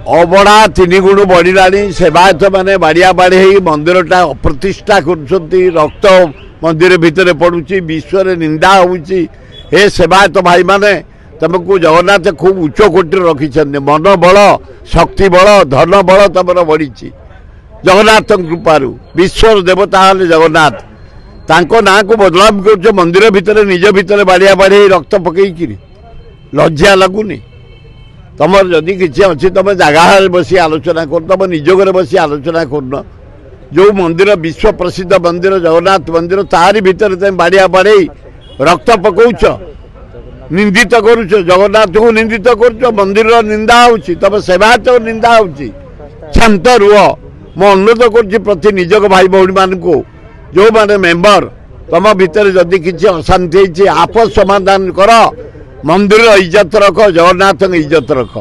अबड़ा 3 गुण बढ़ला सेवायत मैंने बाड़िया बाड़ी हो मंदिरटा अप्रतिष्ठा कर रक्त मंदिर भितर पड़ुची विश्व निंदा होउची। हे सेवायत भाई माने तुमको जगन्नाथ खूब उच्च कोटि रखी मन बल शक्ति बल धन बल तुम बढ़ी जगन्नाथ कृपारू विश्व देवता हेले जगन्नाथ तांको ना को बदनाम कर मंदिर भितर निज भितर बाड़िया बाड़ी रक्त पकईकि लज्जा लगुनि तुम जदि किसी अच्छी तुम जगह बसी आलोचना कर तुम निज घर बसी आलोचना करन जो मंदिर विश्व प्रसिद्ध मंदिर जगन्नाथ मंदिर तारी भितर तुम बाड़िया बाड़ी रक्त पकाउच निंदित करुच जगन्नाथ को निंदित कर मंदिर निंदा होची तुम सेवायत निंदा होची शांत रुह मो अनुरोध कर प्रति निजक भाई भौणी मान को जो माने मेंबर तुम भितर जदि किसी अशांति आपस समाधान कर मंदिर इज्जत रख जगन्नाथ इज्जत रख।